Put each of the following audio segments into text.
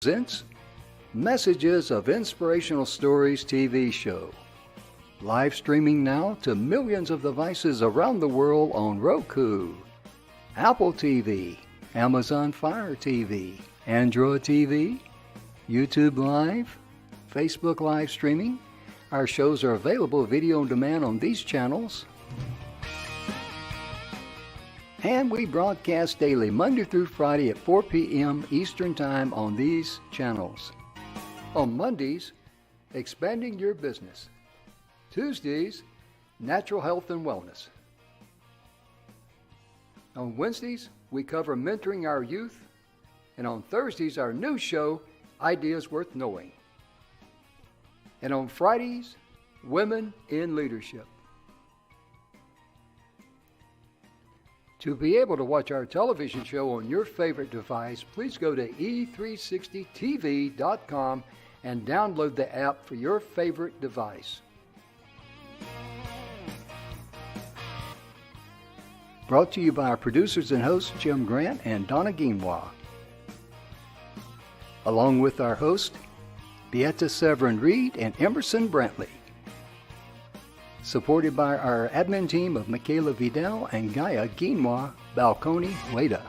presents Messages of Inspirational Stories TV show. Live streaming now to millions of devices around the world on Roku, Apple TV, Amazon Fire TV, Android TV, YouTube Live, Facebook live streaming. Our shows are available video on demand on these channels. And we broadcast daily, Monday through Friday at 4 p.m. Eastern Time on these channels. On Mondays, Expanding Your Business. Tuesdays, Natural Health and Wellness. On Wednesdays, we cover Mentoring Our Youth. And on Thursdays, our new show, Ideas Worth Knowing. And on Fridays, Women in Leadership. To be able to watch our television show on your favorite device, please go to e360tv.com and download the app for your favorite device. Brought to you by our producers and hosts, Jim Grant and donnaguinouard. Along with our host, Beata Severin-Reed and Emerson-Brantley. Supported by our admin team of Michaela Vidal and Gaia Guinois Balconi Leda.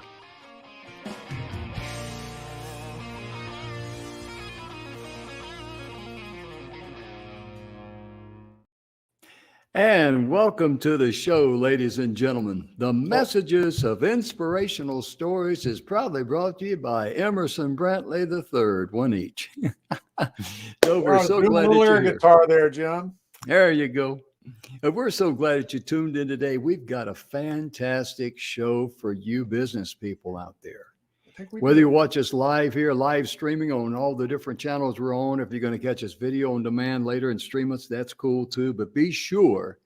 And welcome to the show, ladies and gentlemen. The Messages of Inspirational Stories is proudly brought to you by Emerson-Brantley III, one each. So we're so glad that you're here. Guitar there, Jim. There you go. And we're so glad that you tuned in today. We've got a fantastic show for you business people out there. Whether you watch us live here, live streaming on all the different channels we're on, if you're going to catch us video on demand later and stream us, that's cool too. But be sure,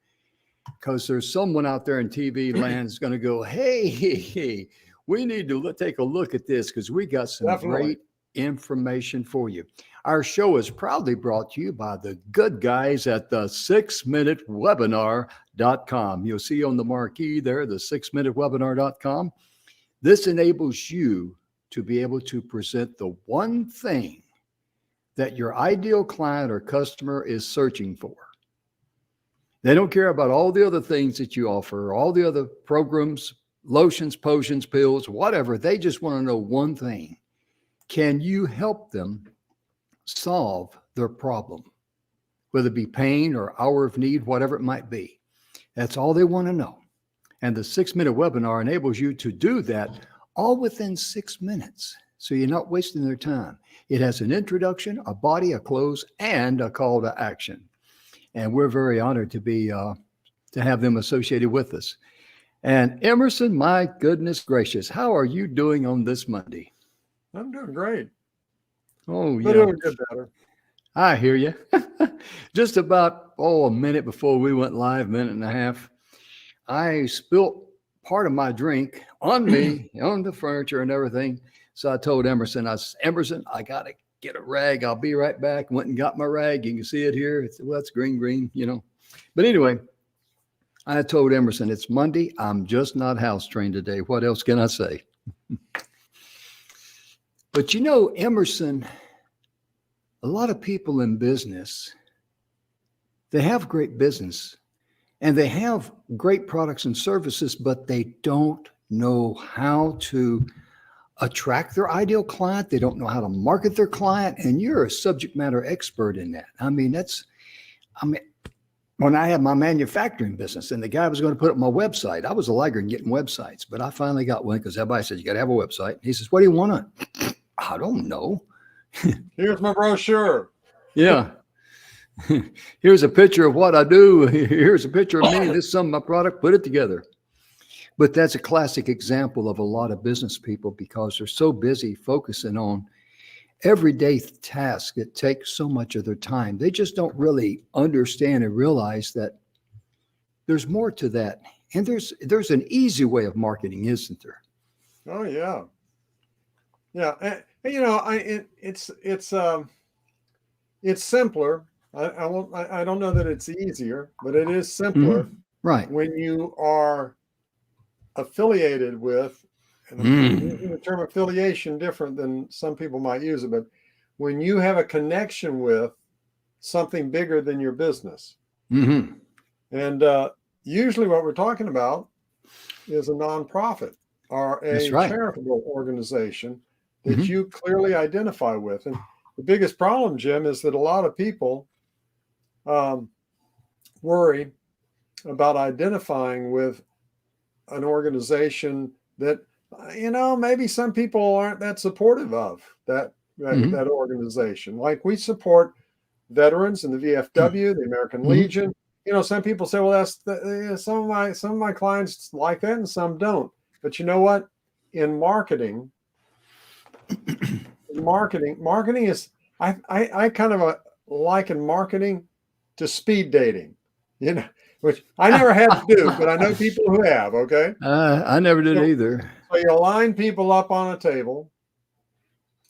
because there's someone out there in TV land is going to go, hey, we need to take a look at this because we got some great information for you. Our show is proudly brought to you by the good guys at the 6minutewebinar.com. You'll see on the marquee there, the 6minutewebinar.com. This enables you to be able to present the one thing that your ideal client or customer is searching for. They don't care about all the other things that you offer, all the other programs, lotions, potions, pills, whatever. They just want to know one thing. Can you help them solve their problem? Whether it be pain or hour of need, whatever it might be. That's all they want to know. And the 6-minute webinar enables you to do that all within 6 minutes. So you're not wasting their time. It has an introduction, a body, a close, and a call to action. And we're very honored to be to have them associated with us. And Emerson, my goodness gracious, how are you doing on this Monday? I'm doing great. Oh, yeah. Doing good better. I hear you. Just about, a minute before we went live, minute and a half, I spilt part of my drink on me, on the furniture and everything. So I told Emerson, Emerson, I got to get a rag. I'll be right back. Went and got my rag. You can see it here. It's green, you know. But anyway, I told Emerson, it's Monday. I'm just not house trained today. What else can I say? But you know, Emerson, a lot of people in business, they have great business and they have great products and services, but they don't know how to attract their ideal client. They don't know how to market their client. And you're a subject matter expert in that. When I had my manufacturing business and the guy was going to put up my website, I was a laggard in getting websites, but I finally got one because everybody said, you got to have a website. He says, what do you want on it? I don't know. Here's my brochure. Yeah. Here's a picture of what I do. Here's a picture of me. This is some of my product. Put it together. But that's a classic example of a lot of business people because they're so busy focusing on everyday tasks that take so much of their time. They just don't really understand and realize that there's more to that. And there's an easy way of marketing, isn't there? Oh, yeah. Yeah, and, you know, it's simpler. I don't know that it's easier, but it is simpler, right? When you are affiliated with And the term affiliation different than some people might use it, but when you have a connection with something bigger than your business. Mm-hmm. And usually what we're talking about is a nonprofit or That's a right. charitable organization that Mhm. you clearly identify with. And the biggest problem, Jim, is that a lot of people worry about identifying with an organization that, maybe some people aren't that supportive of that Mhm. organization. Like we support veterans in the VFW, the American Mhm. Legion. Some people say, well, some of my clients like that and some don't. But you know what? In marketing is, I kind of liken marketing to speed dating, which I never had to do, but I know people who have. Okay. I never did So, either. so you line people up on a table,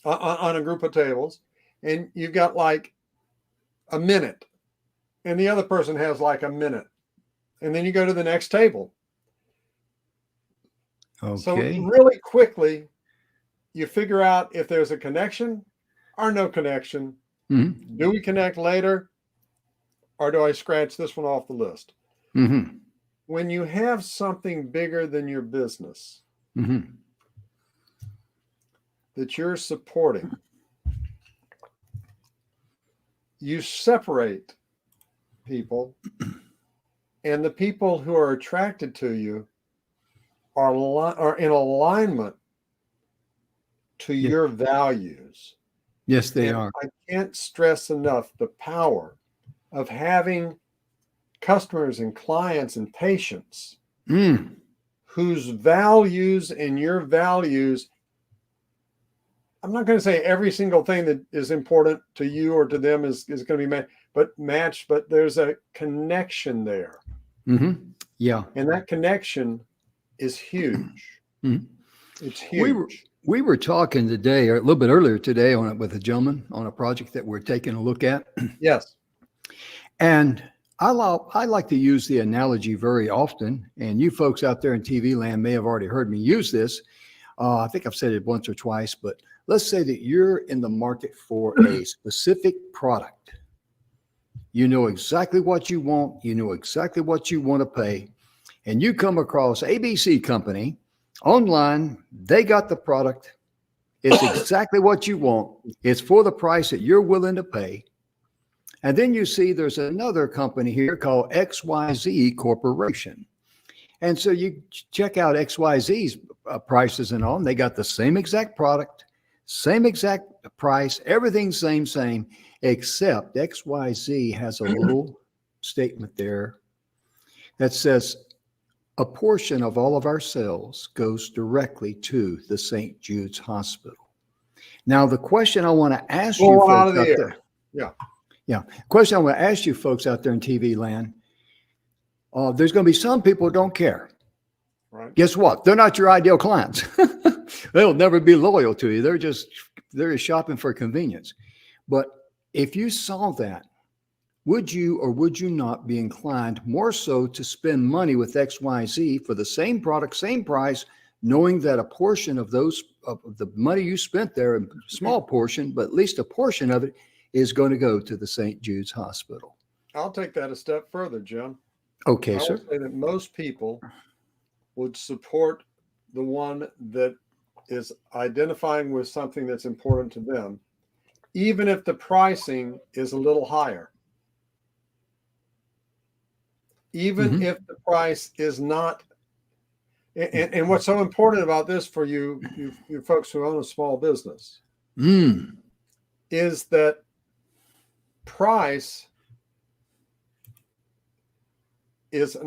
on a group of tables, and you've got like a minute, and the other person has like a minute, and then you go to the next table. So Okay. really quickly, you figure out if there's a connection or no connection. Mhm. Do we connect later, or do I scratch this one off the list? Mhm. When you have something bigger than your business Mhm. that you're supporting, you separate people, and the people who are attracted to you are in alignment to Yeah. your values. Yes, they And are. I can't stress enough the power of having customers and clients and patients Mm. whose values and your values, I'm not going to say every single thing that is important to you or to them is going to be matched, but there's a connection there. Mhm. Yeah. And that connection is huge. Mhm. It's We were huge. we were talking today, or a little bit earlier today, on it with a gentleman on a project that we're taking a look at, Yes. and I like to use the analogy very often, and you folks out there in TV land may have already heard me use this. I think I've said it once or twice, but let's say that you're in the market for a specific product. You know exactly what you want. You know exactly what you want to pay. And you come across ABC Company online. They got the product. It's exactly what you want. It's for the price that you're willing to pay. And then you see there's another company here called XYZ Corporation. And so you check out XYZ's prices and all, and they got the same exact product, same exact price, everything same, except XYZ has a little statement there that says a portion of all of our sales goes directly to the St. Jude's Hospital. Now, the question I want to ask you Pull out folks of the out air. there, Yeah. yeah, question I want to ask you folks out there in TV land, there's going to be some people who don't care. Right. Guess what? They're not your ideal clients. They'll never be loyal to you. They're just shopping for convenience. But if you saw that, would you or would you not be inclined more so to spend money with XYZ for the same product, same price, knowing that a portion of those of the money you spent there, a small portion, but at least a portion of it is going to go to the St. Jude's Hospital? I'll take that a step further, Jim. Okay, I will sir. say that most people would support the one that is identifying with something that's important to them, even if the pricing is a little higher. Even Mm-hmm. if the price is not, and what's so important about this for you folks who own a small business Mm. is that price is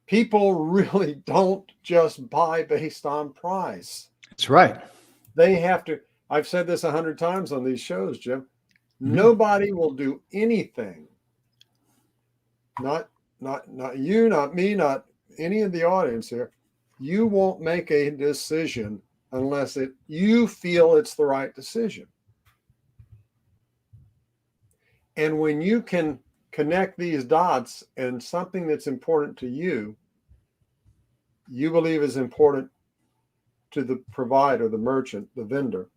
people really don't just buy based on price. That's right. They have to, I've said this 100 times on these shows, Jim. Mm-hmm. Nobody will do anything. Not you, not me, not any of the audience here. You won't make a decision unless you feel it's the right decision. And when you can connect these dots and something that's important to you you believe is important to the provider, the merchant, the vendor,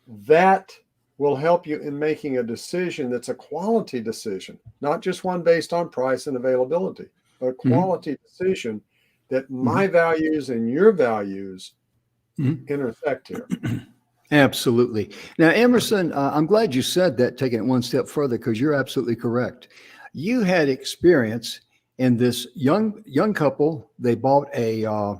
that will help you in making a decision that's a quality decision, not just one based on price and availability, but a quality decision that my values and your values intersect here. Absolutely. Now, Emerson, I'm glad you said that, taking it one step further, because you're absolutely correct. You had experience in this young couple. They bought a,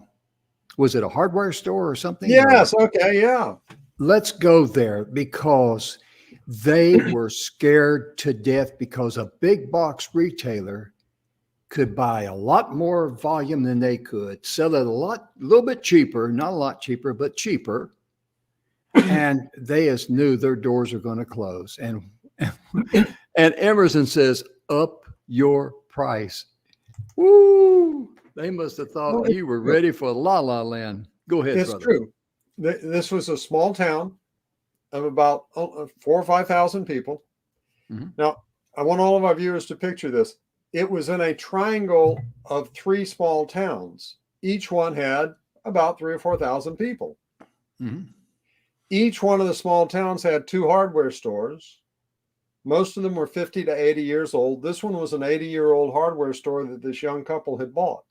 was it a hardware store or something? Yes. Okay. Yeah. Let's go there, because they were scared to death because a big box retailer could buy a lot more volume than they could, sell it a little bit cheaper, not a lot cheaper, but cheaper. And they just knew their doors are going to close. And Emerson says, up your price. Woo! They must have thought you were ready for La La Land. Go ahead, it's brother. true. This was a small town of about 4,000 or 5,000 people. Now, I want all of our viewers to picture this. It was in a triangle of 3 small towns. Each one had about 3,000 or 4,000 people. Each one of the small towns had 2 hardware stores. Most of them were 50 to 80 years old. This one was an 80-year-old hardware store that this young couple had bought.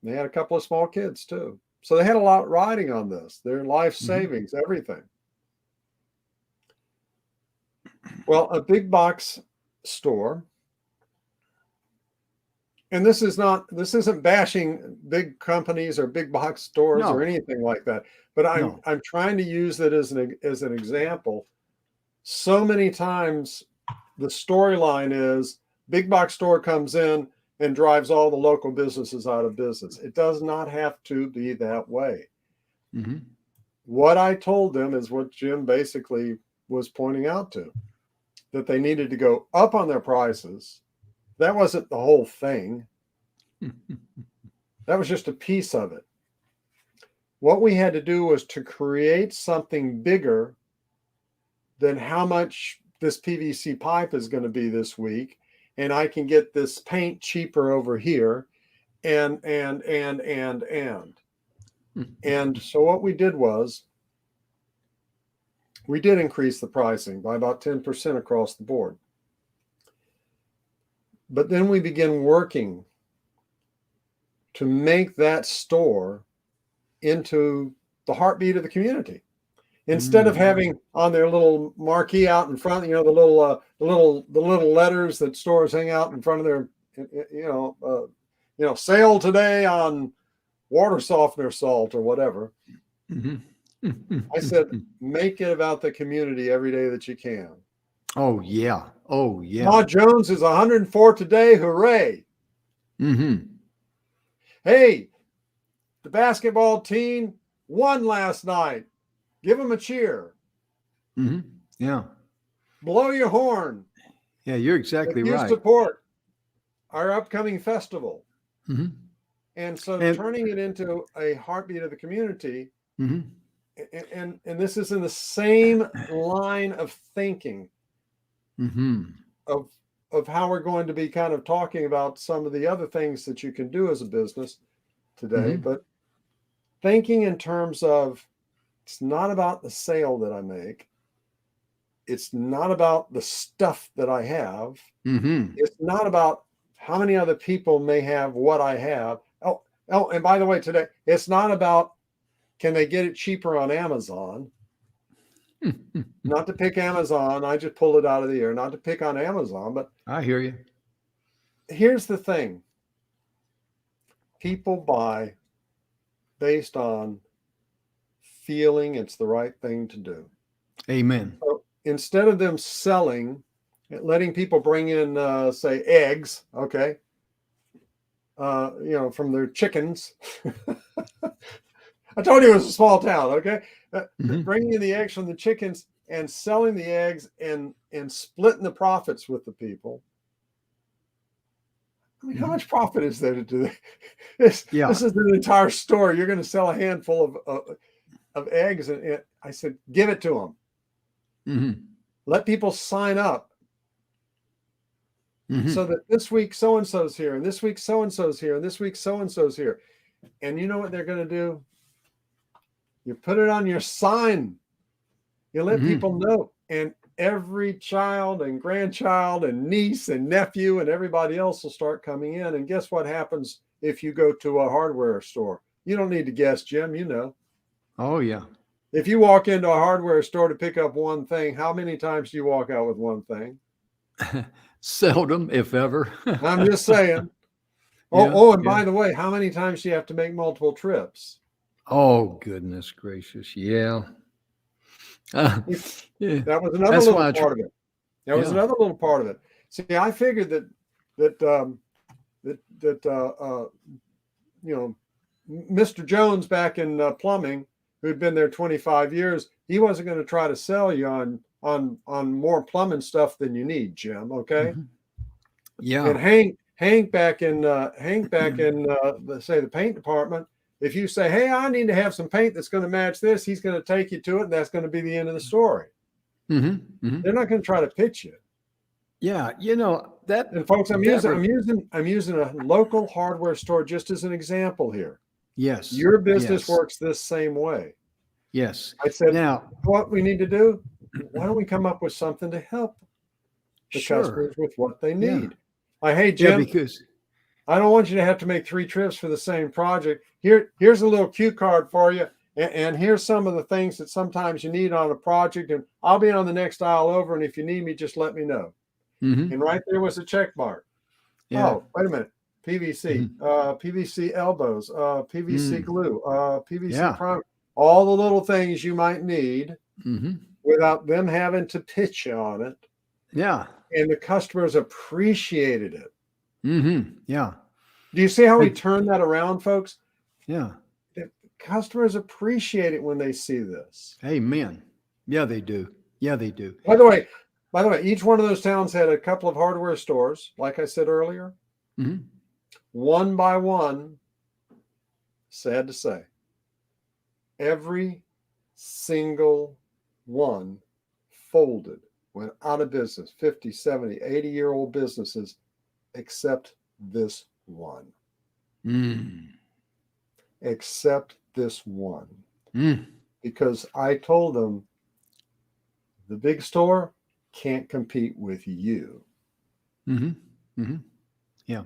They had a couple of small kids too. So they had a lot riding on this. Their life savings, everything. Well, a big box store, and this isn't bashing big companies or big box stores or anything like that, but I'm trying to use it as an example. So many times the storyline is big box store comes in and drives all the local businesses out of business. It does not have to be that way. What I told them is what Jim basically was pointing out to, that they needed to go up on their prices. That wasn't the whole thing. That was just a piece of it. What we had to do was to create something bigger than how much this PVC pipe is going to be this week, and I can get this paint cheaper over here, and so what we did was we did increase the pricing by about 10% across the board. But then we began working to make that store into the heartbeat of the community. Instead of having on their little marquee out in front, the little letters that stores hang out in front of their, sale today on water softener salt or whatever. I said, make it about the community every day that you can. Oh yeah. Oh yeah. Ma Jones is 104 today. Hooray. Hey, the basketball team won last night. Give them a cheer. Yeah. Blow your horn. Yeah, you're exactly if you right. Support our upcoming festival. And so turning it into a heartbeat of the community. And this is in the same line of thinking of how we're going to be kind of talking about some of the other things that you can do as a business today. But thinking in terms of, it's not about the sale that I make. It's not about the stuff that I have. It's not about how many other people may have what I have. Oh, and by the way, today, it's not about, can they get it cheaper on Amazon? Not to pick Amazon. I just pulled it out of the air. Not to pick on Amazon, but I hear you. Here's the thing. People buy based on feeling it's the right thing to do. Amen. So instead of them selling, letting people bring in, say, eggs, okay, from their chickens. I told you it was a small town, okay? Bringing in the eggs from the chickens and selling the eggs and splitting the profits with the people. I mean, how much profit is there to do that? This is an entire store. You're going to sell a handful of eggs. And I said, give it to them. Let people sign up so that this week so-and-so's here, and this week so-and-so's here, and this week so-and-so's here. And you know what they're going to do? You put it on your sign. You let people know. And every child and grandchild and niece and nephew and everybody else will start coming in. And guess what happens if you go to a hardware store? You don't need to guess, Jim, you know. Oh, yeah. If you walk into a hardware store to pick up one thing, how many times do you walk out with one thing? Seldom, if ever. I'm just saying. By the way, how many times do you have to make multiple trips? Oh, goodness gracious. Yeah. That was another little part of it. That was another little part of it. See, I figured that Mr. Jones back in plumbing, who'd been there 25 years, he wasn't going to try to sell you on more plumbing stuff than you need, Jim. Okay. Yeah. And Hank back in say the paint department, if you say, hey, I need to have some paint that's going to match this, he's going to take you to it, and that's going to be the end of the story. They're not going to try to pitch you. Yeah, you know that. And folks, I'm using a local hardware store just as an example here. Yes. Your business works this same way. Yes. I said, now what we need to do, why don't we come up with something to help the customers with what they need? Hey, Jim, because I don't want you to have to make 3 trips for the same project. Here's a little cue card for you. And here's some of the things that sometimes you need on a project. And I'll be on the next aisle over. And if you need me, just let me know. And right there was a check mark. Yeah. Oh, wait a minute. PVC, PVC elbows, PVC glue, PVC primer, all the little things you might need without them having to pitch you on it. Yeah. And the customers appreciated it. Yeah. Do you see how we turn that around, folks? Yeah. The customers appreciate it when they see this. Amen. Yeah, they do. Yeah, they do. By the way, each one of those towns had a couple of hardware stores, like I said earlier. One by one, sad to say, every single one folded, went out of business, 50, 70, 80-year-old businesses, except this one. Except this one. Because I told them the big store can't compete with you. Yeah.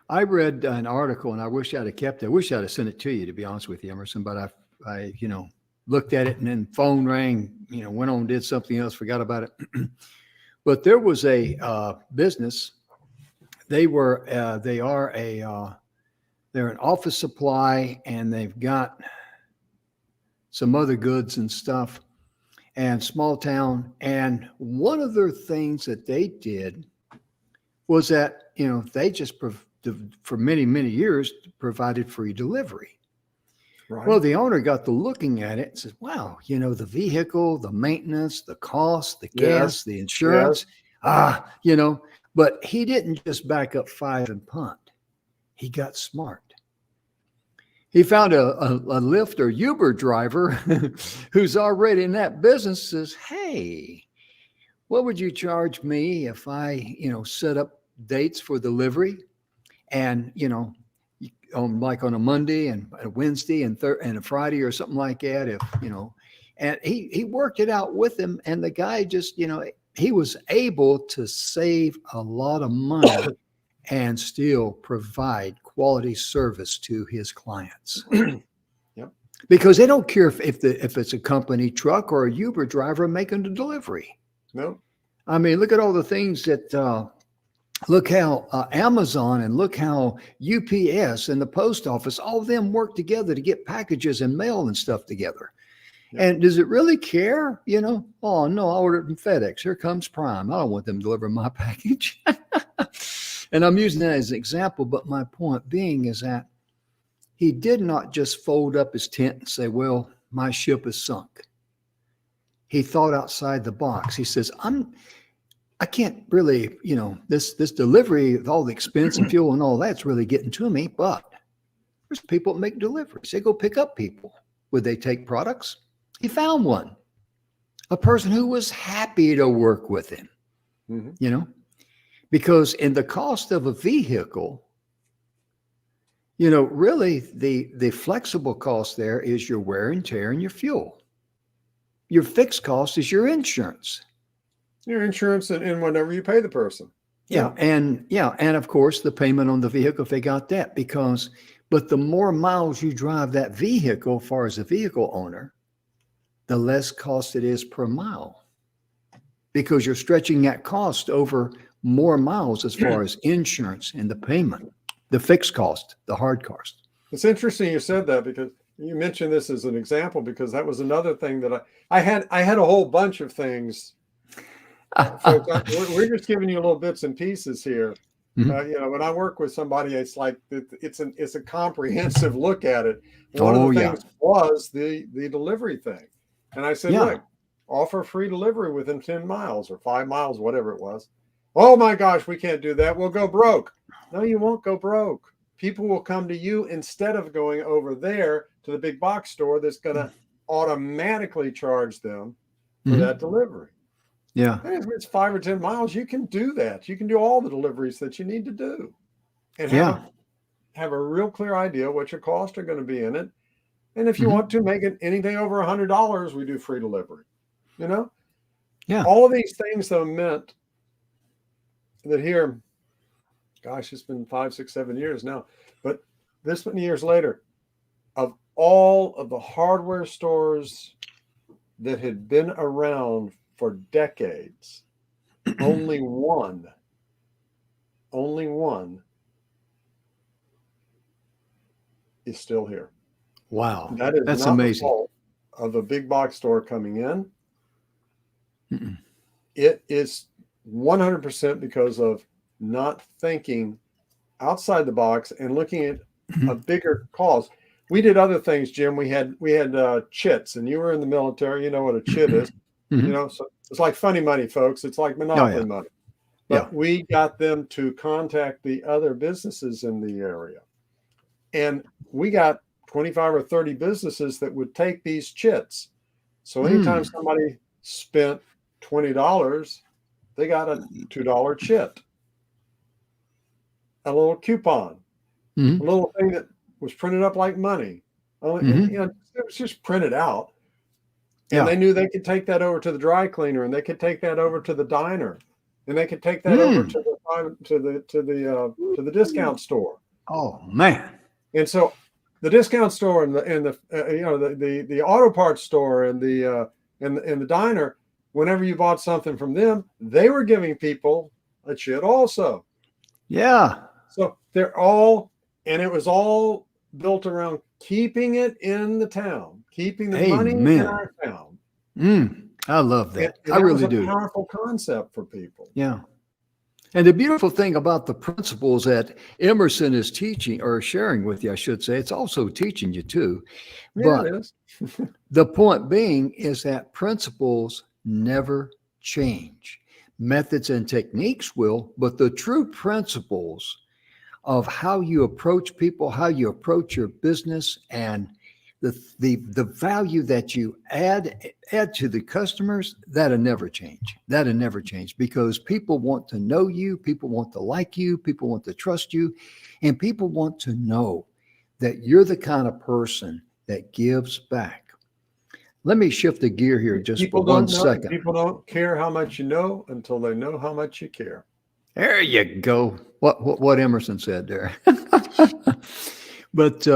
I read an article, and I wish I'd have kept it. I wish I'd have sent it to you, to be honest with you, Emerson, but I looked at it and then phone rang, went on and did something else, forgot about it. But there was a business. They're an office supply, and they've got some other goods and stuff, and small town. And one of their things that they did was that, they just for many, many years provided free delivery. Right. Well, the owner got to looking at it and says, wow, the vehicle, the maintenance, the cost, the gas, the insurance, but he didn't just back up 5 and punt. He got smart. He found a Lyft or Uber driver who's already in that business, says, hey, what would you charge me if I, set up dates for delivery? And, on a Monday and a Wednesday and a Friday or something like that, and he worked it out with him. And the guy just, he was able to save a lot of money and still provide quality service to his clients. Because they don't care if it's a company truck or a Uber driver making the delivery. No. I mean, look at all the things that, look how Amazon and look how UPS and the post office, all of them work together to get packages and mail and stuff together. And does it really care? Oh, no, I ordered from FedEx. Here comes Prime. I don't want them delivering my package. And I'm using that as an example, but my point being is that he did not just fold up his tent and say, well, my ship is sunk. He thought outside the box. He says, I can't really, this delivery with all the expense and fuel and all that's really getting to me, but there's people that make deliveries. They go pick up people. Would they take products? He found one, a person who was happy to work with him, Because in the cost of a vehicle, really the flexible cost there is your wear and tear and your fuel. Your fixed cost is your insurance. Your insurance and whatever you pay the person. Yeah. And of course the payment on the vehicle if they got that, but the more miles you drive that vehicle, as far as the vehicle owner, the less cost it is per mile, because you're stretching that cost over more miles as far as insurance and the payment, the fixed cost, the hard cost. It's interesting you said that, because you mentioned this as an example, because that was another thing that I had a whole bunch of things. Folks, we're just giving you little bits and pieces here. Mhm. When I work with somebody, it's like it's a comprehensive look at it. One of the things was the delivery thing, and I said, look, offer free delivery within 10 miles or 5 miles, whatever it was. Oh my gosh, we can't do that. We'll go broke. No, you won't go broke. People will come to you instead of going over there to the big box store that's going to automatically charge them for that delivery. Yeah. And if it's 5 or 10 miles, you can do that. You can do all the deliveries that you need to do, and have a real clear idea what your costs are going to be in it. And if you want to make it anything over $100, we do free delivery. All of these things though meant that here, gosh, it's been 5, 6, 7 years now, but this many years later, of all of the hardware stores that had been around for decades, only one is still here. Wow. That is That's not amazing. the fault of a big box store coming in. It is 100% because of not thinking outside the box and looking at a bigger cause. We did other things, Jim. We had chits, and you were in the military. You know what a chit is. So it's like funny money, folks. It's like Monopoly money. But we got them to contact the other businesses in the area, and we got 25 or 30 businesses that would take these chits. So anytime somebody spent $20, they got a $2 chit, a little coupon, a little thing that was printed up like money. It was just printed out. And they knew they could take that over to the dry cleaner, and they could take that over to the diner, and they could take that over to the discount store. Oh man! And so the discount store and the auto parts store and the diner, whenever you bought something from them, they were giving people a chit also. Yeah. So it was all built around keeping it in the town, keeping the money in our town. I love that. And I that really was do. a powerful concept for people. Yeah. And the beautiful thing about the principles that Emerson is teaching, or sharing with you, I should say, it's also teaching you too. Yeah, but it is. the point being is that principles never change. Methods and techniques will, but the true principles of how you approach people, how you approach your business, and the value that you add to the customers, that'll never change. That'll never change, because people want to know you, people want to like you, people want to trust you, and people want to know that you're the kind of person that gives back. Let me shift the gear here just for 1 second. People don't care how much you know until they know how much you care. There you go. What Emerson said there. But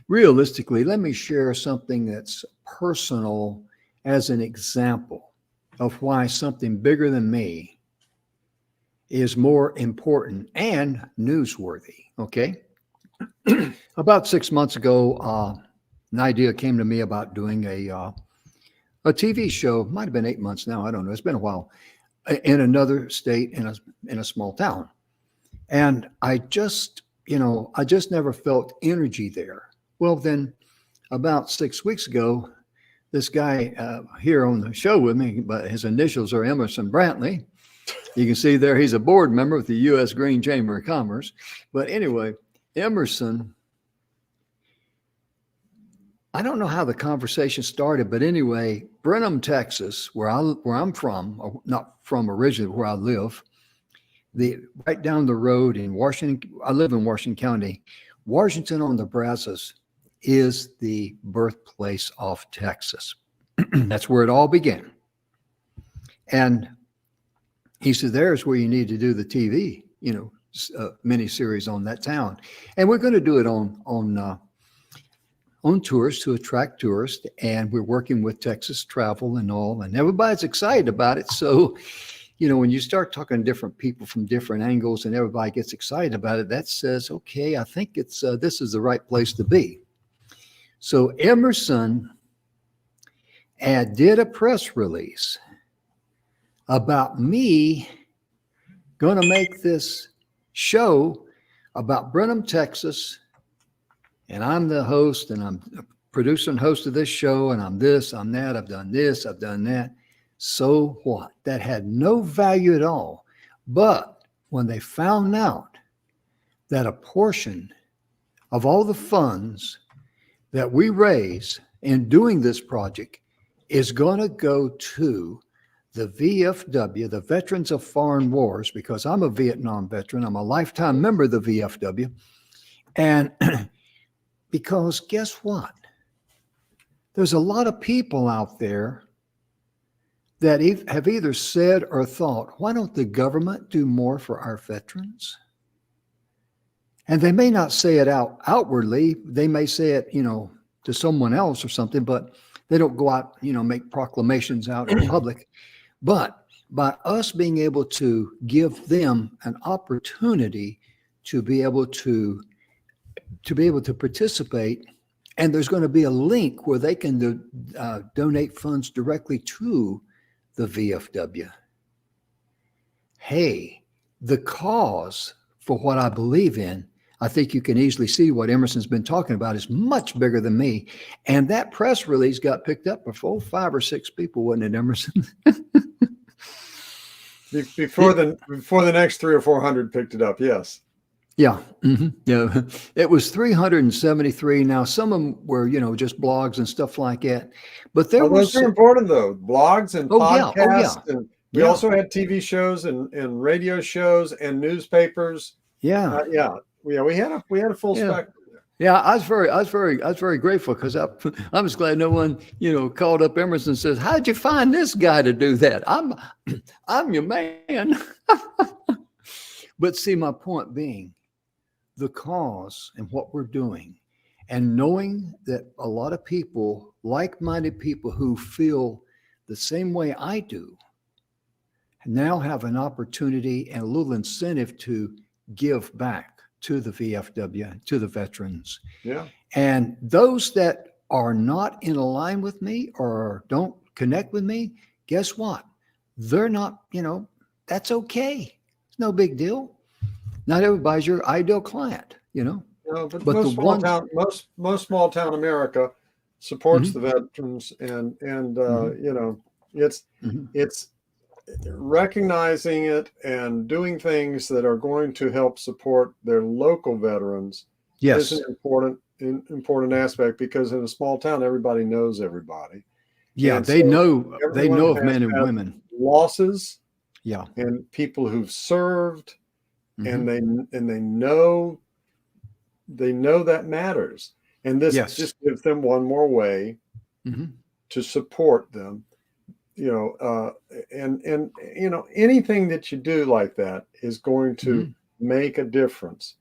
realistically, let me share something that's personal as an example of why something bigger than me is more important and newsworthy. Okay. About 6 months ago, an idea came to me about doing a TV show. Might have been 8 months now. I don't know. It's been a while. In another state, in a small town. And I just never felt energy there. Well, then about 6 weeks ago, this guy here on the show with me, but his initials are Emersonbrantley. You can see there, he's a board member with the U.S. Green Chamber of Commerce. But anyway, Emerson, I don't know how the conversation started, but anyway, Brenham, Texas, where I'm from, or not from originally, where I live, right down the road in Washington. I live in Washington County. Washington on the Brazos is the birthplace of Texas. That's where it all began. And he said, there's where you need to do the TV, mini series on that town. And we're going to do it on tours to attract tourists. And we're working with Texas Travel and all, and everybody's excited about it. So, when you start talking to different people from different angles and everybody gets excited about it, that says, okay, I think this is the right place to be. So Emerson did a press release about me going to make this show about Brenham, Texas. And I'm the host, and I'm a producer and host of this show, and I'm this, I'm that, I've done this, I've done that. So what? That had no value at all. But when they found out that a portion of all the funds that we raise in doing this project is going to go to the VFW, the Veterans of Foreign Wars, because I'm a Vietnam veteran, I'm a lifetime member of the VFW. And because guess what? There's a lot of people out there that have either said or thought, why don't the government do more for our veterans? And they may not say it outwardly. They may say it, to someone else or something, but they don't go out, make proclamations out in public. But by us being able to give them an opportunity to be able to participate, and there's going to be a link where they can donate funds directly to the VFW. Hey, the cause for what I believe in, I think you can easily see what Emerson's been talking about is much bigger than me. And that press release got picked up by 5 or 6 people, wasn't it, Emerson? Before the next 300 or 400 picked it up, yes. Yeah. Mm-hmm. Yeah. It was 373. Now, some of them were, just blogs and stuff like that. But there those are important, though. Blogs and podcasts. Yeah. And we also had TV shows and radio shows and newspapers. Yeah. We had a full spectrum. Yeah, I was very grateful because I was glad no one, called up Emerson and says, how'd you find this guy to do that? I'm your man. But see, my point being, the cause and what we're doing, and knowing that a lot of people, like-minded people who feel the same way I do, now have an opportunity and a little incentive to give back to the VFW, to the veterans. Yeah. And those that are not in line with me or don't connect with me, guess what? They're not, that's okay. It's no big deal. Not everybody's your ideal client, No, but most small town America supports the veterans, and it's recognizing it and doing things that are going to help support their local veterans. Yes, is an important aspect, because in a small town everybody knows everybody. Yeah, and they so know of men and women. Losses. Yeah, and people who've served. Mm-hmm. And they know that matters, and this just gives them one more way to support them, and anything that you do like that is going to make a difference.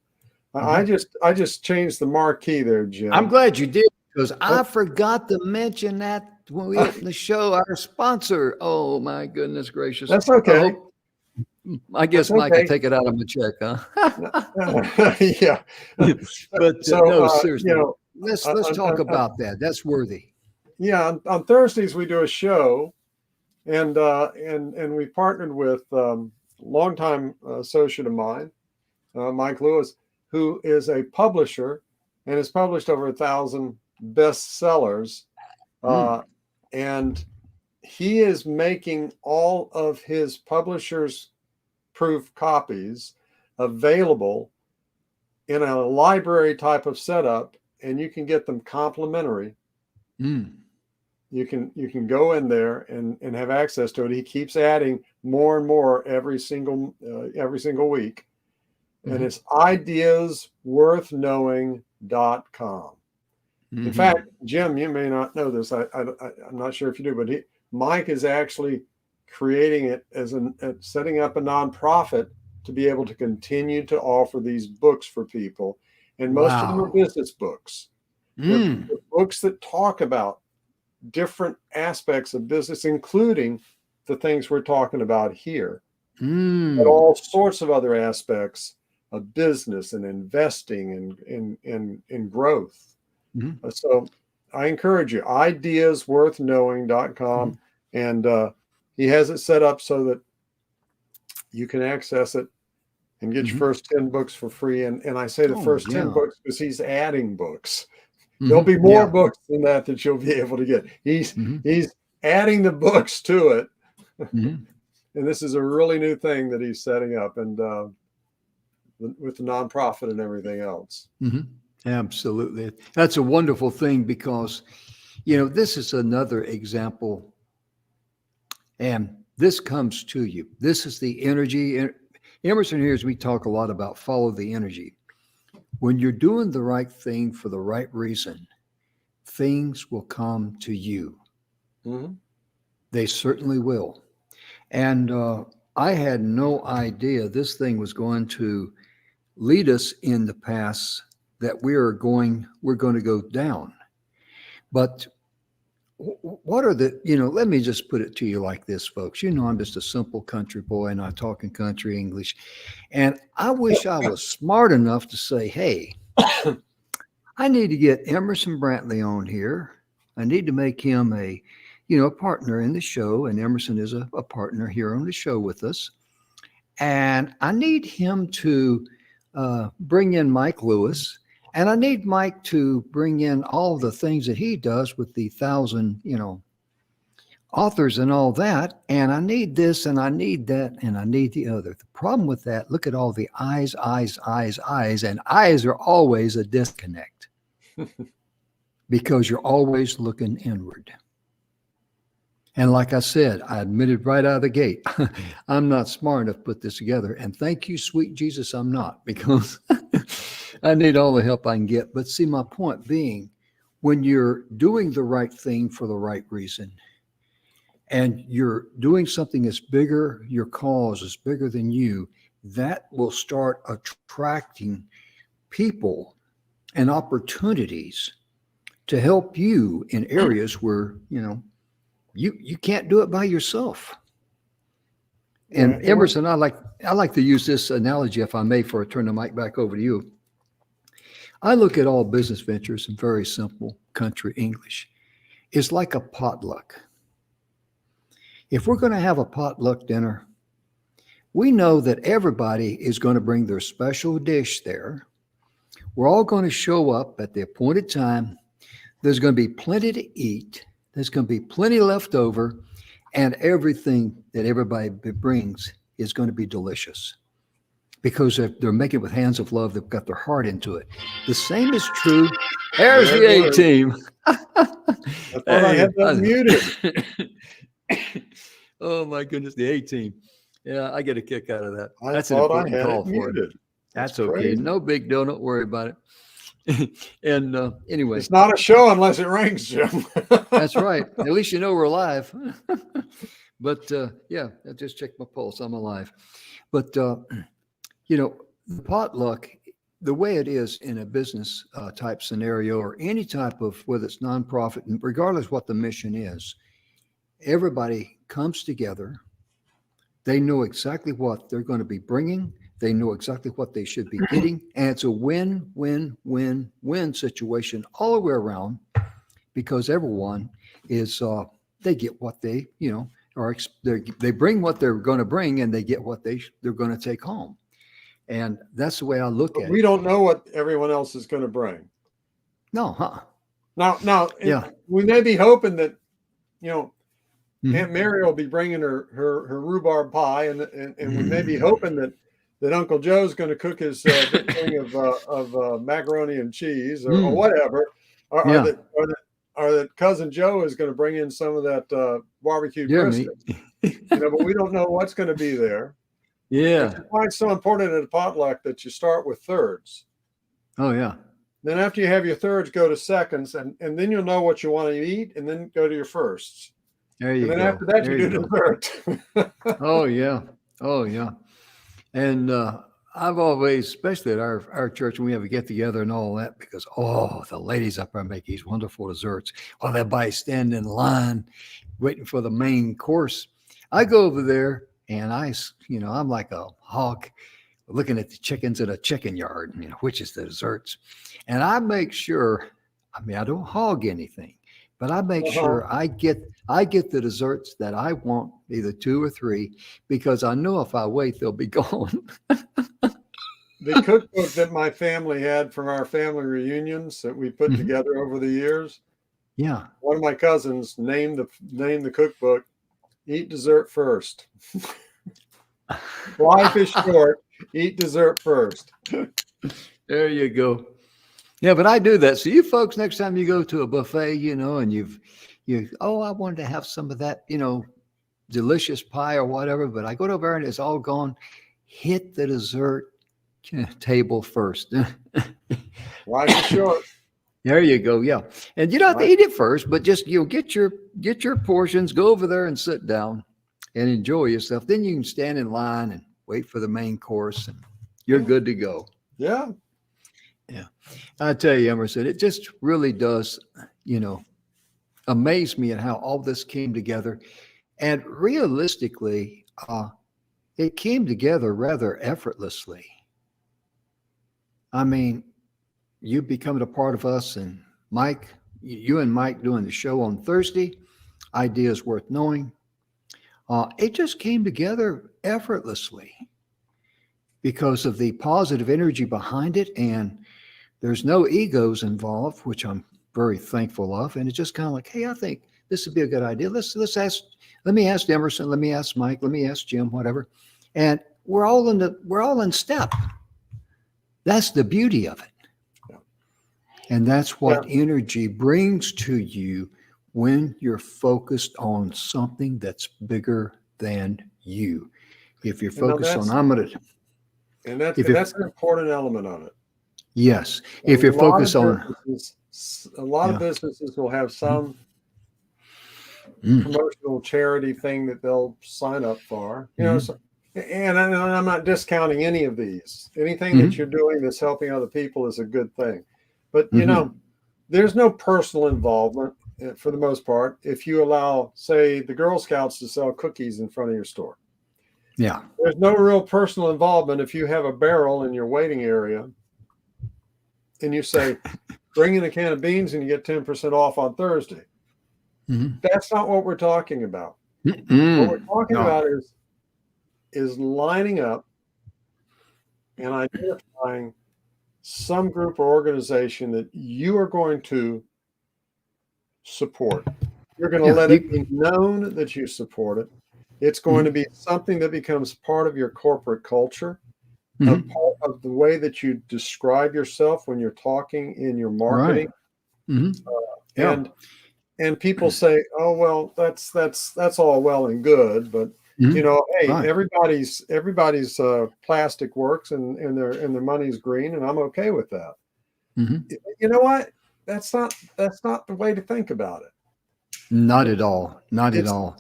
I just changed the marquee there, Jim. I'm glad you did, because I forgot to mention that when we opened the show, our sponsor. Oh my goodness gracious! That's okay. I guess Mike can take it out of my check, huh? Yeah. But no, seriously, let's talk about that. That's worthy. Yeah, on Thursdays we do a show, and we partnered with longtime associate of mine, Mikelewis, who is a publisher and has published over 1,000 bestsellers, and he is making all of his publishers' proof copies available in a library type of setup, and you can get them complimentary you can go in there and have access to it. He keeps adding more and more every single week. And it's ideasworthknowing.com. In fact, Jim, you may not know this. I'm not sure if you do, but Mike is actually creating it as setting up a nonprofit to be able to continue to offer these books for people. And most of them are business books. They're books that talk about different aspects of business, including the things we're talking about here, but all sorts of other aspects of business and investing and growth. So I encourage you, ideasworthknowing.com. And he has it set up so that you can access it and get your first 10 books for free. And I say the first 10 books because he's adding books. There'll be more books than that you'll be able to get. He's adding the books to it. And this is a really new thing that he's setting up, and with the nonprofit and everything else. Absolutely. That's a wonderful thing, because, this is another example, and this comes to you. This is the energy. Emerson hears me talk a lot about follow the energy. When you're doing the right thing for the right reason, things will come to you. They certainly will. And I had no idea this thing was going to lead us in the paths that we're going to go down. But what are let me just put it to you like this, folks. I'm just a simple country boy, and I talk in country English. And I wish I was smart enough to say, hey, I need to get Emerson-Brantley on here. I need to make him a partner in the show. And Emerson is a partner here on the show with us. And I need him to bring in Mikelewis. And I need Mike to bring in all the things that he does with the 1,000, authors and all that. And I need this, and I need that, and I need the other. The problem with that, look at all the eyes, and eyes are always a disconnect because you're always looking inward. And like I said, I admitted right out of the gate, I'm not smart enough to put this together. And thank you, sweet Jesus, I'm not, because I need all the help I can get. But see, my point being, when you're doing the right thing for the right reason, and you're doing something that's bigger, your cause is bigger than you, that will start attracting people and opportunities to help you in areas where, you can't do it by yourself. And Emerson, I like to use this analogy, if I may, before I turn the mic back over to you. I look at all business ventures in very simple country English. It's like a potluck. If we're going to have a potluck dinner, we know that everybody is going to bring their special dish there. We're all going to show up at the appointed time. There's going to be plenty to eat. There's going to be plenty left over, and everything that everybody brings is going to be delicious because they're making it with hands of love. They've got their heart into it. The same is true. There's the A-team. I thought I had that muted. Oh my goodness, the A-team. Yeah, I get a kick out of that. That's an important call for it. That's okay. Crazy. No big deal. Don't worry about it. And anyway, it's not a show unless it rings, Jim. That's right. At least we're live. But yeah, I just checked my pulse. I'm alive. But the potluck, the way it is in a business type scenario, or any type of, whether it's nonprofit, and regardless what the mission is, everybody comes together. They know exactly what they're going to be bringing. They know exactly what they should be getting. And it's a win-win-win-win situation all the way around, because everyone is, they get what they, they bring what they're going to bring, and they get what they're going to take home. And that's the way I look at it. We don't know what everyone else is going to bring. No, huh? Now, yeah. We may be hoping that, Aunt Mary will be bringing her rhubarb pie, and we may be hoping that Uncle Joe's going to cook his big thing of macaroni and cheese or whatever. Are or that cousin Joe is going to bring in some of that barbecue Jeremy. brisket. But we don't know what's going to be there. Yeah. Which is why it's so important at a potluck that you start with thirds. Oh, yeah. Then after you have your thirds, go to seconds, and then you'll know what you want to eat, and then go to your firsts. There you go. And then after that, there you do dessert. Oh, yeah. Oh, yeah. And I've always, especially at our church, when we have a get together and all that, because, the ladies up there make these wonderful desserts while everybody's standing in line waiting for the main course. I go over there and I'm like a hawk looking at the chickens in a chicken yard, which is the desserts. And I make sure, I don't hog anything, but I make sure I get the desserts that I want, either 2 or 3, because I know if I wait, they'll be gone. The cookbook that my family had from our family reunions that we put together over the years. Yeah. One of my cousins named the cookbook, "Eat Dessert First." Life is short. Eat dessert first. There you go. Yeah, but I do that. So you folks, next time you go to a buffet, and I wanted to have some of that, delicious pie or whatever, but I go over there and it's all gone. Hit the dessert table first. Life is short. There you go. Yeah. And you don't have to eat it first, but just, get your portions, go over there and sit down and enjoy yourself. Then you can stand in line and wait for the main course and you're good to go. Yeah. Yeah. I tell you, Emerson, it just really does, amaze me at how all this came together. And realistically, it came together rather effortlessly. I mean, you becoming a part of us, and Mike, you and Mike doing the show on Thursday, Ideas Worth Knowing. It just came together effortlessly because of the positive energy behind it. And there's no egos involved, which I'm very thankful of. And it's just kind of like, hey, I think this would be a good idea. Let me ask Emerson, let me ask Mike, let me ask Jim, whatever. And we're all in step. That's the beauty of it. And that's what energy brings to you when you're focused on something that's bigger than you. If you're focused on, that's an important element of it. Yes. If you're focused on, a lot of businesses will have some promotional charity thing that they'll sign up for, and I'm not discounting any of these. Anything that you're doing that's helping other people is a good thing. But, there's no personal involvement for the most part if you allow, say, the Girl Scouts to sell cookies in front of your store. Yeah. There's no real personal involvement if you have a barrel in your waiting area and you say, bring in a can of beans and you get 10% off on Thursday. That's not what we're talking about. What we're talking about is lining up and identifying some group or organization that you are going to support. You're going to let it be known that you support it. It's going to be something that becomes part of your corporate culture, a part of the way that you describe yourself when you're talking in your marketing. Right. And people say, oh, well, that's all well and good, but hey, everybody's plastic works and their money's green, and I'm okay with that. You know what? That's not the way to think about it. Not at all. Not at all.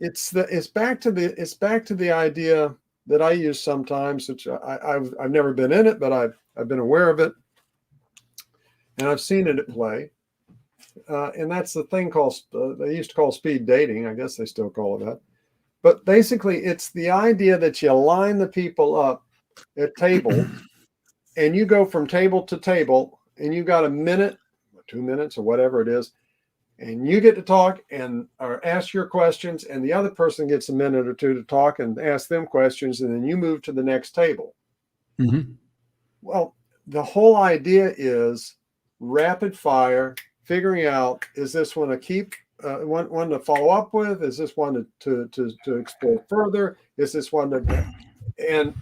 It's back to the idea that I use sometimes, which I've never been in it, but I've been aware of it, and I've seen it at play. And that's the thing called they used to call speed dating. I guess they still call it that. But basically, it's the idea that you line the people up at table, and you go from table to table, and you got a minute, 2 minutes, or whatever it is, and you get to talk or ask your questions, and the other person gets a minute or two to talk and ask them questions, and then you move to the next table. Well, the whole idea is rapid fire, figuring out, is this one to keep, one to follow up with? Is this one to explore further? Is this one to, and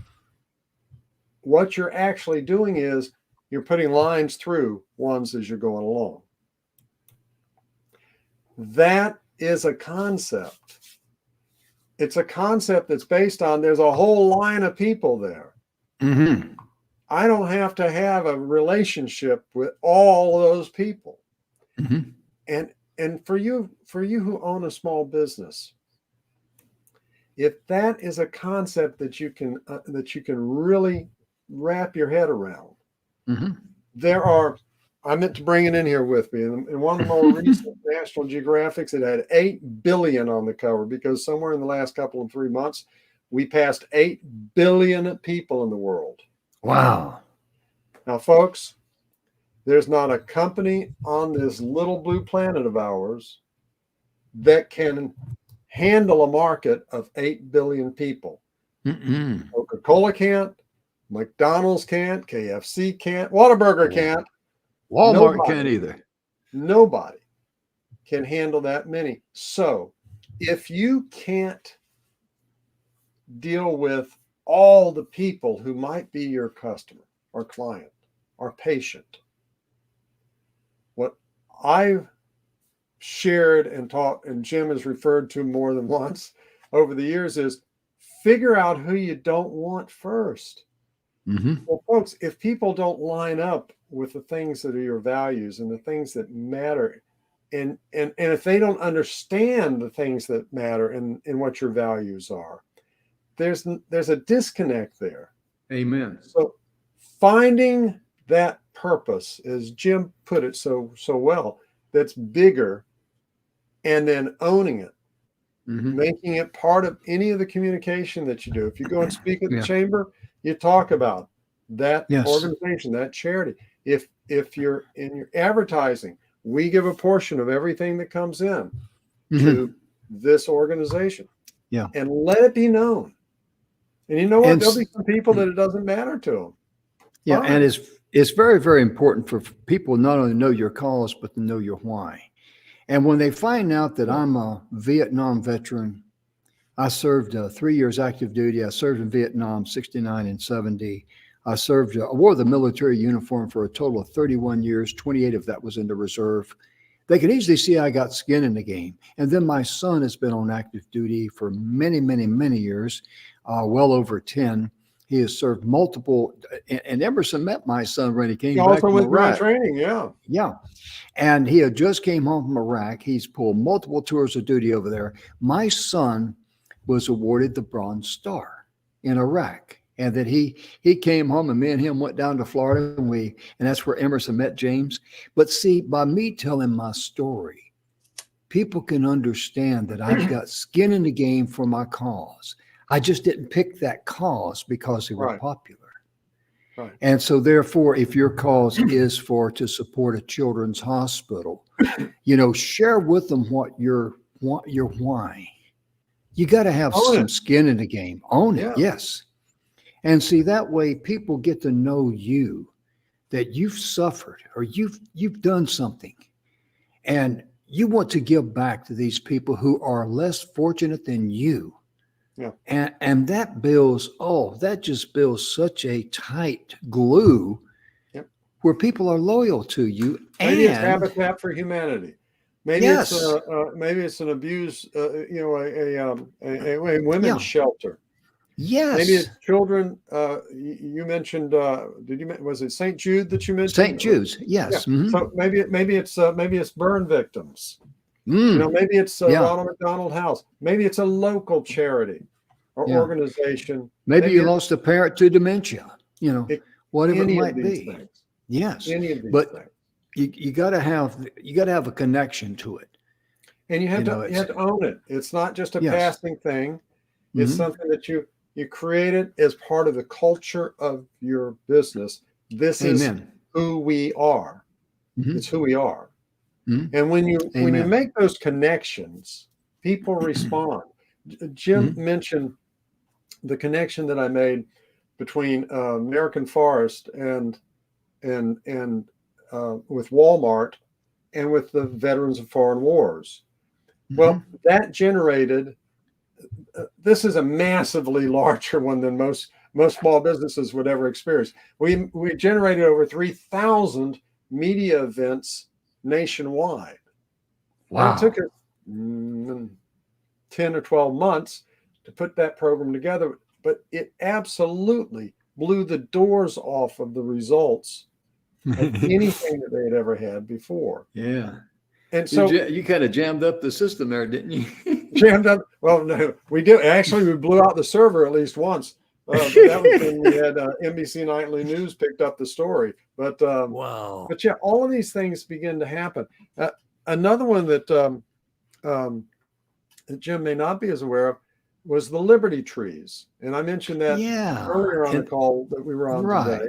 what you're actually doing is you're putting lines through ones as you're going along. That is a concept. It's a concept that's based on there's a whole line of people there. Mm-hmm. I don't have to have a relationship with all those people. Mm-hmm. And for you who own a small business, if that is a concept that you can really wrap your head around, Mm-hmm. I meant to bring it in here with me. In one of the more recent National Geographics, it had 8 billion on the cover because somewhere in the last couple of 3 months, we passed 8 billion people in the world. Wow. Now, folks, there's not a company on this little blue planet of ours that can handle a market of 8 billion people. Mm-mm. Coca-Cola can't, McDonald's can't, KFC can't, Whataburger can't. Walmart can't either. Nobody can handle that many. So if you can't deal with all the people who might be your customer or client or patient, what I've shared and taught, and Jim has referred to more than once over the years, is figure out who you don't want first. Mm-hmm. Well, folks, if people don't line up with the things that are your values and the things that matter, and if they don't understand the things that matter and what your values are, there's a disconnect there. Amen. So finding that purpose, as Jim put it so well, that's bigger, and then owning it, making it part of any of the communication that you do. If you go and speak at the chamber, you talk about that organization, that charity. If you're in your advertising, we give a portion of everything that comes in to this organization. Yeah. And let it be known. And you know what? There'll be some people that it doesn't matter to them. Yeah. And it's very, very important for people not only to know your cause, but to know your why. And when they find out that I'm a Vietnam veteran, I served 3 years active duty. I served in Vietnam, 69 and 70. I wore the military uniform for a total of 31 years. 28 of that was in the reserve. They could easily see I got skin in the game. And then my son has been on active duty for many, many, many years, well over 10. He has served multiple, and Emerson met my son when he came back from Iraq. Training, Yeah. And he had just came home from Iraq. He's pulled multiple tours of duty over there. My son was awarded the Bronze Star in Iraq. And that he came home, and me and him went down to Florida, and that's where Emerson met James. But see, by me telling my story, people can understand that I've got skin in the game for my cause. I just didn't pick that cause because they were popular. Right. And so therefore, if your cause is to support a children's hospital, share with them what your why. You got to have some skin in the game. Own it. Yes. And see, that way people get to know you, that you've suffered or you've done something, and you want to give back to these people who are less fortunate than you. Yeah. And that just builds such a tight glue where people are loyal to you. Maybe it's Habitat for Humanity. Maybe it's an abuse, a women's shelter. Yes. Maybe it's children. You mentioned. Was it St. Jude that you mentioned? St. Jude's. Yes. Yeah. Mm-hmm. So maybe it's burn victims. Maybe it's Ronald McDonald House. Maybe it's a local charity or organization. Maybe you lost a parent to dementia. Whatever it might be. Things. Yes. Any of these things. You got to have a connection to it. And you have to own it. It's not just a passing thing. It's something that you created as part of the culture of your business. This is who we are. It's who we are. And when you make those connections, people respond. Jim mentioned the connection that I made between American Forest and with Walmart and with the Veterans of Foreign Wars. Well, that generated. This is a massively larger one than most small businesses would ever experience. We generated over 3,000 media events nationwide. And it Wow. took us 10 or 12 months to put that program together, but it absolutely blew the doors off of the results of anything that they had ever had before. Yeah. And so You kind of jammed up the system there, didn't you? jammed up. Well, no, we did. Actually, we blew out the server at least once. But that was when we had NBC Nightly News picked up the story. But Wow. but yeah, all of these things begin to happen. Another one that Jim may not be as aware of was the Liberty trees, and I mentioned that earlier on the call that we were on today.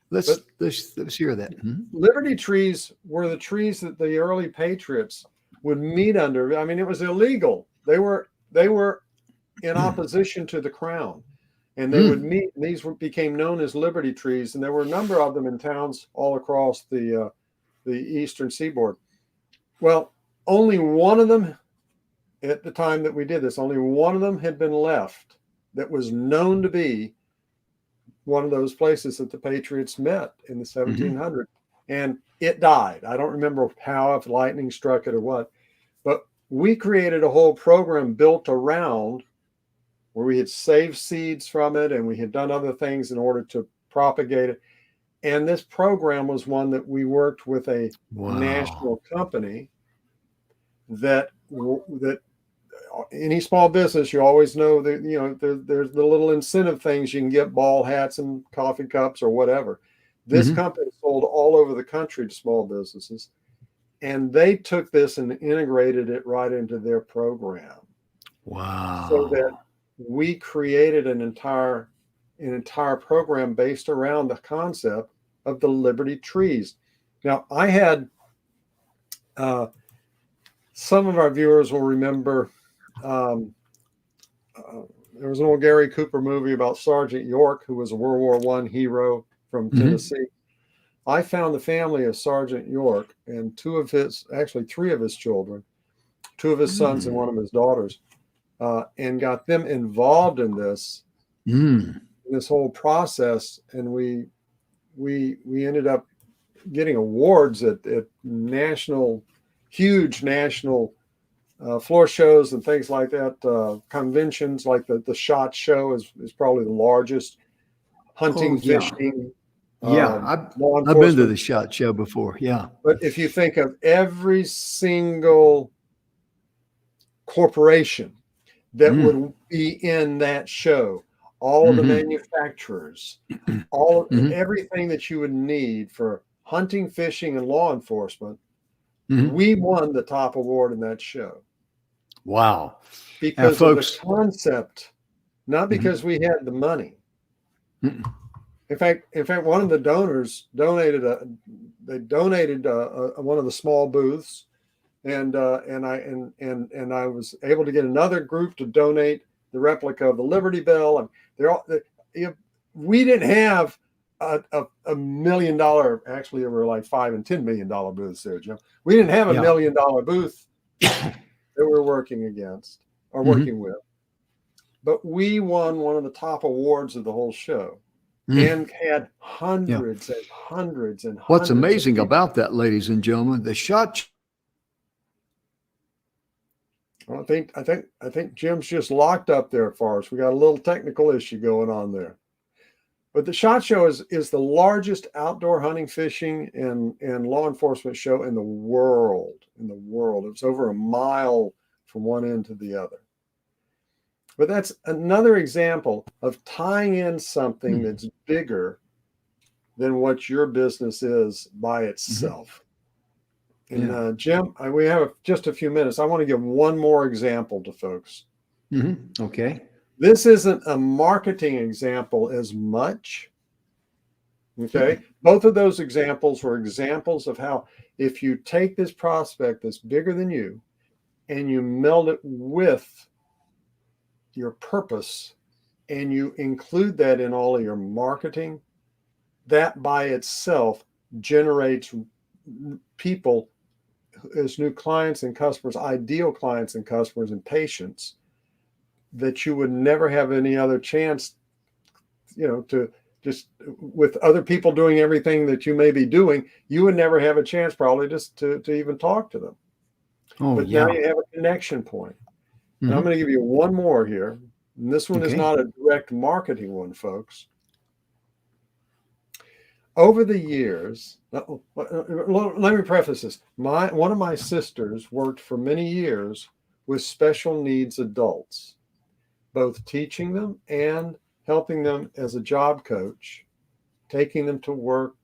Let's hear that. Liberty trees were the trees that the early patriots would meet under. I mean, it was illegal. They were in opposition to the crown, and they would meet. And these became known as Liberty trees, and there were a number of them in towns all across the eastern seaboard. Well, only one of them, at the time that we did this, only one of them had been left that was known to be one of those places that the Patriots met in the 1700s. And it died. I don't remember how, if lightning struck it or what, but we created a whole program built around where we had saved seeds from it and we had done other things in order to propagate it. And this program was one that we worked with a national company that any small business, you always know that, you know, there's the little incentive things. You can get ball hats and coffee cups or whatever. This company sold all over the country to small businesses, and they took this and integrated it right into their program. Wow. So that we created an entire program based around the concept of the Liberty trees. Now, I had some of our viewers will remember there was an old Gary Cooper movie about Sergeant York, who was a World War I hero from Tennessee. I found the family of Sergeant York and three of his children, two of his sons and one of his daughters, and got them involved in this whole process. And we ended up getting awards at huge national floor shows and things like that, conventions like the SHOT Show is probably the largest. Hunting, fishing. I've been to the SHOT Show before. Yeah. But if you think of every single corporation that would be in that show, all of the manufacturers, everything that you would need for hunting, fishing, and law enforcement, we won the top award in that show. Wow. Because of the concept, not because we had the money. In fact, one of the donors donated one of the small booths, and I was able to get another group to donate the replica of the Liberty Bell. And we didn't have a $1 million. Actually, there were like $5 and $10 million booths there, Jim. We didn't have a $1 million booth that we're working against or working with, but we won one of the top awards of the whole show. And had hundreds and hundreds and hundreds. What's amazing about that, ladies and gentlemen, the SHOT. Well, I think Jim's just locked up there for us. We got a little technical issue going on there. But the SHOT Show is the largest outdoor hunting, fishing, and law enforcement show in the world. It's over a mile from one end to the other. But that's another example of tying in something that's bigger than what your business is by itself. And Jim, we have just a few minutes. I want to give one more example to folks. Okay. This isn't a marketing example as much. Okay. Both of those examples were examples of how if you take this prospect that's bigger than you and you meld it with your purpose and you include that in all of your marketing, that by itself generates people as new clients and customers, ideal clients and customers and patients that you would never have any other chance, to just with other people doing everything that you may be doing, you would never have a chance probably just to even talk to them. Oh, But now yeah. you have a connection point. And I'm Mhm. going to give you one more here. And this one is Okay. not a direct marketing one, folks. Over the years, let me preface this. One of my sisters worked for many years with special needs adults, both teaching them and helping them as a job coach, taking them to work,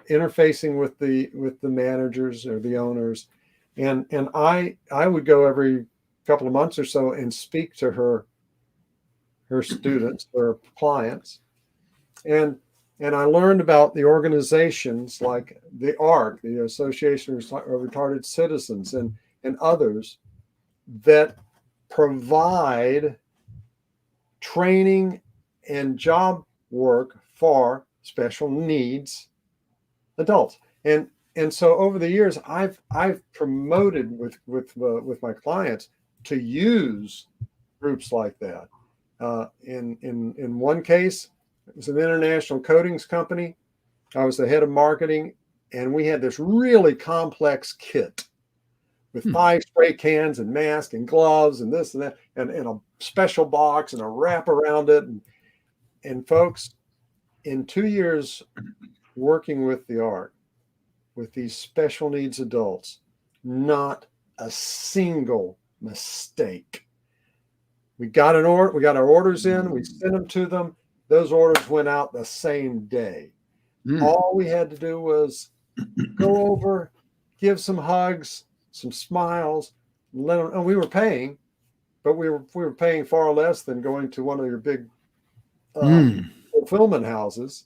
interfacing with the managers or the owners. And I would go every couple of months or so and speak to her students or clients. And I learned about the organizations like the ARC, the Association of Retarded Citizens, and others that provide training and job work for special needs adults. And so over the years, I've promoted with my clients to use groups like that. In one case, it was an international coatings company. I was the head of marketing, and we had this really complex kit with 5 spray cans and masks and gloves and this and that, and a special box and a wrap around it. And folks, in 2 years working with the ARC, with these special needs adults, not a single mistake. We got our orders in, we sent them to them. Those orders went out the same day. All we had to do was go over, give some hugs, some smiles, let them, and we were paying, but we were paying far less than going to one of your big fulfillment houses.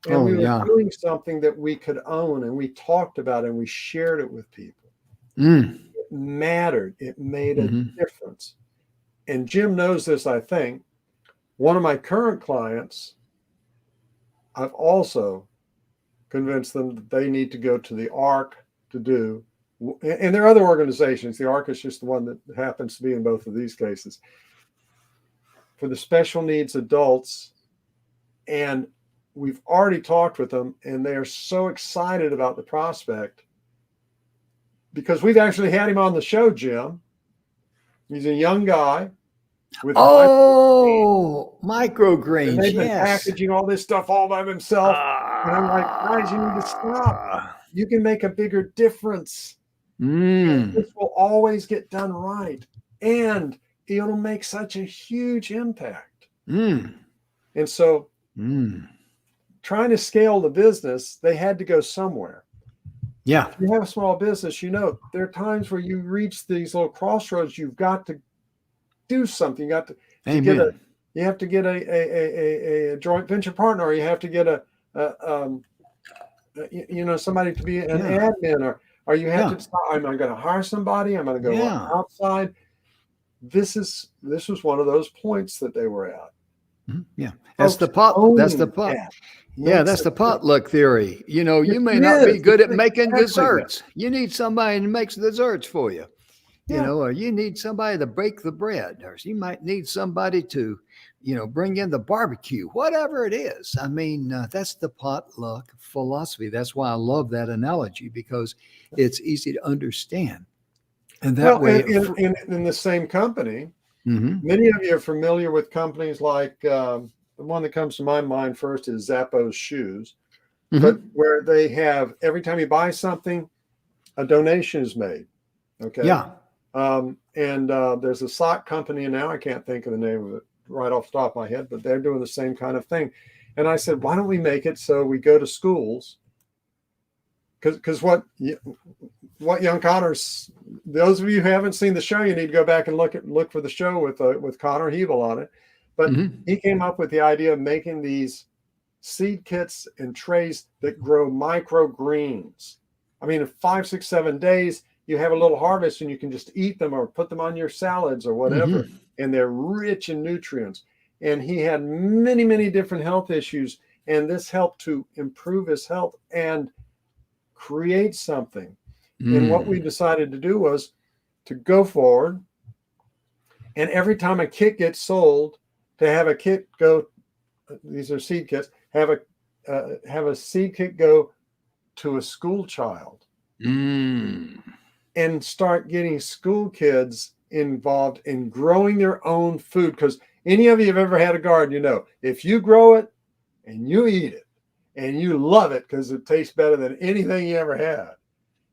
And Oh, we were yeah. doing something that we could own, and we talked about it, and we shared it with people. Mm. It mattered. It made a Mhm. difference. And Jim knows this, I think. One of my current clients, I've also convinced them that they need to go to the ARC to do, and there are other organizations. The ARC is just the one that happens to be in both of these cases, for the special needs adults. And we've already talked with them, and they are so excited about the prospect because we've actually had him on the show, Jim. He's a young guy with Oh, and microgreens. they've been Yes. packaging all this stuff all by themselves. And I'm like, guys, you need to stop. Ah. You can make a bigger difference. This will always get done right. And it'll make such a huge impact. And so trying to scale the business, they had to go somewhere. Yeah. If you have a small business, there are times where you reach these little crossroads. You've got to do something. You got to Amen. you have to get a joint venture partner, or you have to get somebody to be an admin, or you have to decide, am I going to hire somebody? I'm going to go outside. This was one of those points that they were at. Yeah. That's the Folks, pot. That's the owning pot. that Yeah, makes that's a the difference. potluck theory. You may It not be is. good at It's making exactly that. desserts. You need somebody who makes desserts for you. Yeah. Or you need somebody to bake the bread, or you might need somebody to, bring in the barbecue, whatever it is. I mean, that's the potluck philosophy. That's why I love that analogy, because it's easy to understand. And that Well, way, in the same company, Mhm. many of you are familiar with companies like the one that comes to my mind first is Zappos Shoes, but where they have, every time you buy something, a donation is made. Okay. Yeah. And there's a sock company, and now I can't think of the name of it right off the top of my head, but they're doing the same kind of thing. And I said, why don't we make it so we go to schools? Because what young Connor's, those of you who haven't seen the show, you need to go back and look for the show with Connor Hebel on it. But he came up with the idea of making these seed kits and trays that grow microgreens. I mean, in 5, 6, 7 days, you have a little harvest, and you can just eat them or put them on your salads or whatever. And they're rich in nutrients. And he had many, many different health issues, and this helped to improve his health and create something. And what we decided to do was to go forward, and every time a kit gets sold, to have a kit go, these are seed kits, have a seed kit go to a school child. and start getting school kids involved in growing their own food. Because any of you have ever had a garden, you know, if you grow it and you eat it and you love it because it tastes better than anything you ever had.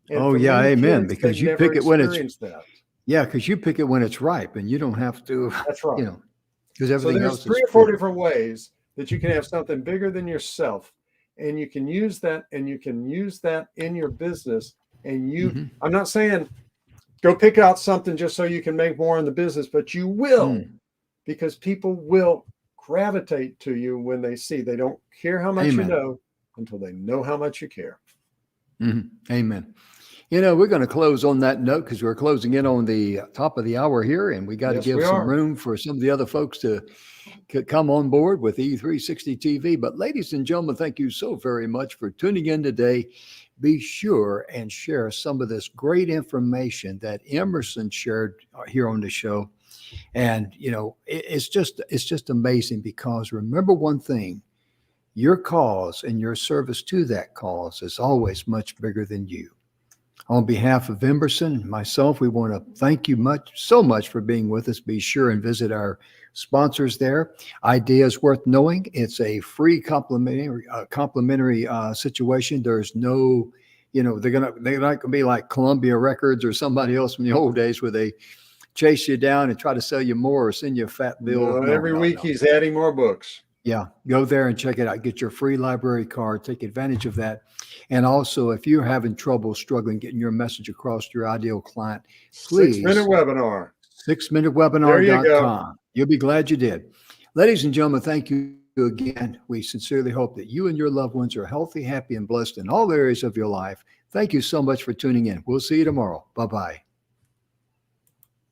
And Oh for yeah, many amen. kids, Because they've you never pick it when it's experienced that. yeah, because you pick it when it's ripe, and you don't have to, That's right. because So everything there's else is 3 or 4 fruit. different ways that you can have something bigger than yourself, and you can use that, and you can use that in your business. And Mhm. I'm not saying go pick out something just so you can make more in the business, but you will, because people will gravitate to you when they see. They don't care how much you Amen. know until they know how much you care. Amen. We're going to close on that note because we're closing in on the top of the hour here, and we got to Yes, we give some are. room for some of the other folks to come on board with E360 TV. But ladies and gentlemen, thank you so very much for tuning in today. Be sure and share some of this great information that Emerson shared here on the show. And, it's just amazing, because remember one thing, your cause and your service to that cause is always much bigger than you. On behalf of Emerson and myself, we want to thank you so much for being with us. Be sure and visit our sponsors there. Ideas Worth Knowing. It's a free complimentary situation. There's no, they're not going to be like Columbia Records or somebody else from the old days where they chase you down and try to sell you more or send you a fat bill. No, No, every no, week no. he's adding more books. Yeah, go there and check it out. Get your free library card. Take advantage of that. And also, if you're having trouble struggling getting your message across to your ideal client, 6-minute please, webinar. There you go. sixminutewebinar.com. You'll be glad you did. Ladies and gentlemen, thank you again. We sincerely hope that you and your loved ones are healthy, happy, and blessed in all areas of your life. Thank you so much for tuning in. We'll see you tomorrow. Bye-bye.